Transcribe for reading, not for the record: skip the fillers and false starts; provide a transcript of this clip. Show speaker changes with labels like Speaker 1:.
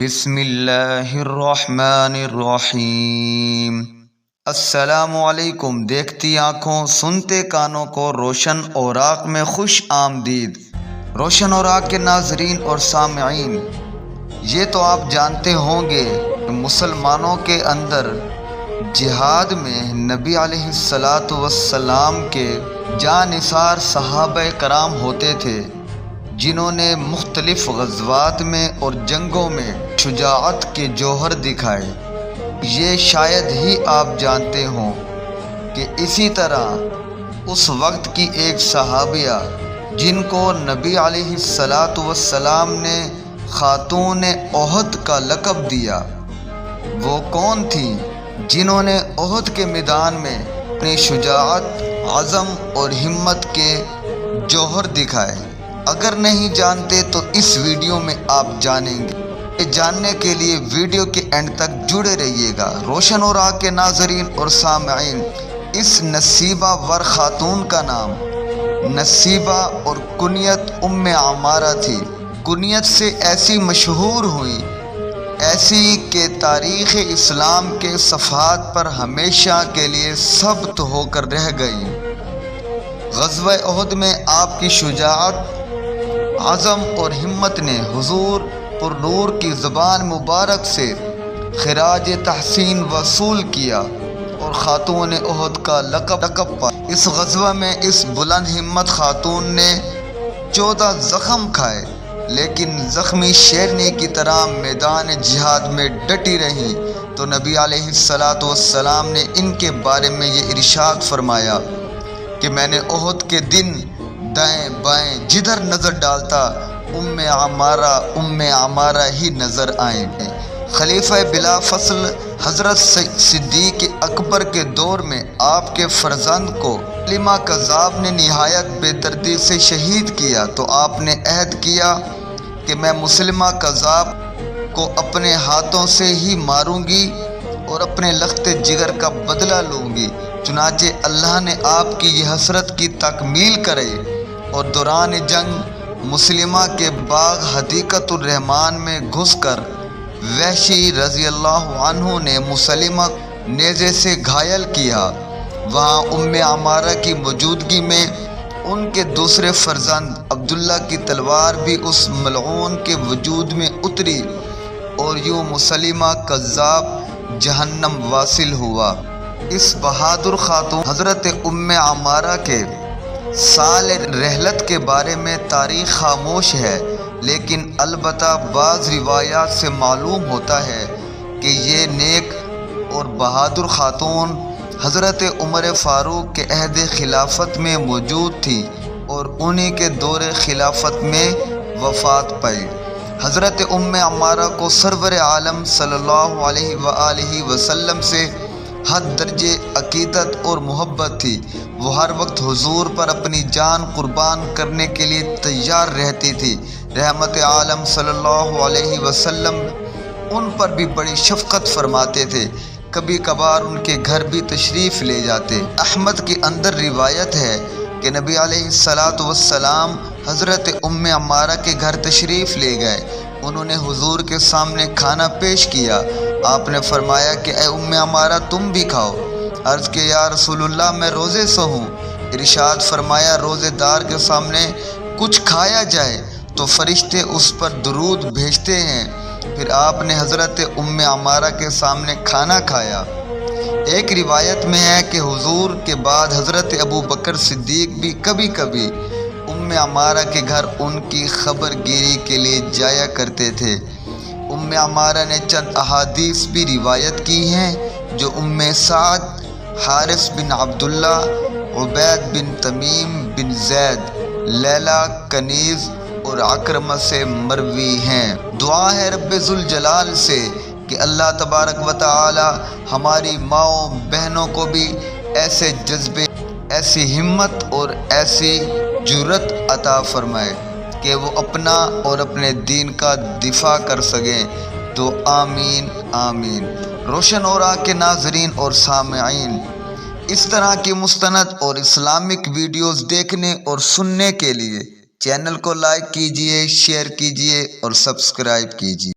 Speaker 1: بسم اللہ الرحمن الرحیم۔ السلام علیکم۔ دیکھتی آنکھوں سنتے کانوں کو روشن اوراق میں خوش آمدید۔ روشن اوراق کے ناظرین اور سامعین، یہ تو آپ جانتے ہوں گے کہ مسلمانوں کے اندر جہاد میں نبی علیہ السلام کے جانثار صحابہ کرام ہوتے تھے، جنہوں نے مختلف غزوات میں اور جنگوں میں شجاعت کے جوہر دکھائے۔ یہ شاید ہی آپ جانتے ہوں کہ اسی طرح اس وقت کی ایک صحابیہ جن کو نبی علیہ السلام نے خاتون احد کا لقب دیا، وہ کون تھی جنہوں نے احد کے میدان میں اپنی شجاعت، عزم اور ہمت کے جوہر دکھائے؟ اگر نہیں جانتے تو اس ویڈیو میں آپ جانیں گے۔ جاننے کے لیے ویڈیو کے اینڈ تک جڑے رہیے گا۔ روشن اوراق کے ناظرین اور سامعین، اس نصیبہ ور خاتون کا نام نصیبہ اور کنیت ام عمارہ تھی۔ کنیت سے ایسی مشہور ہوئی، ایسی کہ تاریخ اسلام کے صفحات پر ہمیشہ کے لیے ثبت ہو کر رہ گئی۔ غزوہ احد میں آپ کی شجاعت، عزم اور ہمت نے حضور پر نور کی زبان مبارک سے خراج تحسین وصول کیا اور خاتون احد کا لقب پایا۔ اس غزوہ میں اس بلند ہمت خاتون نے 14 زخم کھائے، لیکن زخمی شیرنی کی طرح میدان جہاد میں ڈٹی رہیں تو نبی علیہ السلام نے ان کے بارے میں یہ ارشاد فرمایا کہ میں نے احد کے دن دائیں بائیں جدھر نظر ڈالتا ام عمارہ ہی نظر آئیں۔ خلیفہ بلا فصل حضرت صدیق اکبر کے دور میں آپ کے فرزند کو مسلمہ کذاب نے نہایت بے دردی سے شہید کیا تو آپ نے عہد کیا کہ میں مسلمہ کذاب کو اپنے ہاتھوں سے ہی ماروں گی اور اپنے لخت جگر کا بدلہ لوں گی۔ چنانچہ اللہ نے آپ کی یہ حسرت کی تکمیل کرے اور دوران جنگ مسلمہ کے باغ حدیقۃ الرحمن میں گھس کر وحشی رضی اللہ عنہ نے مسلمہ نیزے سے گھائل کیا۔ وہاں ام عمارہ کی موجودگی میں ان کے دوسرے فرزند عبداللہ کی تلوار بھی اس ملعون کے وجود میں اتری اور یوں مسلمہ کذاب جہنم واصل ہوا۔ اس بہادر خاتون حضرت ام عمارہ کے سال رحلت کے بارے میں تاریخ خاموش ہے، لیکن البتہ بعض روایات سے معلوم ہوتا ہے کہ یہ نیک اور بہادر خاتون حضرت عمر فاروق کے عہد خلافت میں موجود تھی اور انہی کے دور خلافت میں وفات پائی۔ حضرت ام عمارہ کو سرور عالم صلی اللہ علیہ وآلہ وسلم سے حد درجے عقیدت اور محبت تھی۔ وہ ہر وقت حضور پر اپنی جان قربان کرنے کے لیے تیار رہتی تھی۔ رحمت عالم صلی اللہ علیہ وسلم ان پر بھی بڑی شفقت فرماتے تھے، کبھی کبھار ان کے گھر بھی تشریف لے جاتے۔ احمد کے اندر روایت ہے کہ نبی علیہ السلام حضرت ام عمارہ کے گھر تشریف لے گئے۔ انہوں نے حضور کے سامنے کھانا پیش کیا۔ آپ نے فرمایا کہ اے ام عمارہ تم بھی کھاؤ۔ عرض کہ یا رسول اللہ میں روزے سے ہوں۔ ارشاد فرمایا روزے دار کے سامنے کچھ کھایا جائے تو فرشتے اس پر درود بھیجتے ہیں۔ پھر آپ نے حضرت ام عمارہ کے سامنے کھانا کھایا۔ ایک روایت میں ہے کہ حضور کے بعد حضرت ابو بکر صدیق بھی کبھی کبھی ام عمارہ کے گھر ان کی خبر گیری کے لیے جایا کرتے تھے۔ ام عمارہ نے چند احادیث بھی روایت کی ہیں جو ام سعد، حارث بن عبداللہ، عبید بن تمیم بن زید، لیلہ کنیز اور عکرمہ سے مروی ہیں۔ دعا ہے رب ذوالجلال سے کہ اللہ تبارک و تعالی ہماری ماؤں بہنوں کو بھی ایسے جذبے، ایسی ہمت اور ایسی جرأت عطا فرمائے کہ وہ اپنا اور اپنے دین کا دفاع کر سکیں۔ تو آمین آمین۔ روشن اوراق کے ناظرین اور سامعین، اس طرح کی مستند اور اسلامک ویڈیوز دیکھنے اور سننے کے لیے چینل کو لائک کیجئے، شیئر کیجئے اور سبسکرائب کیجئے۔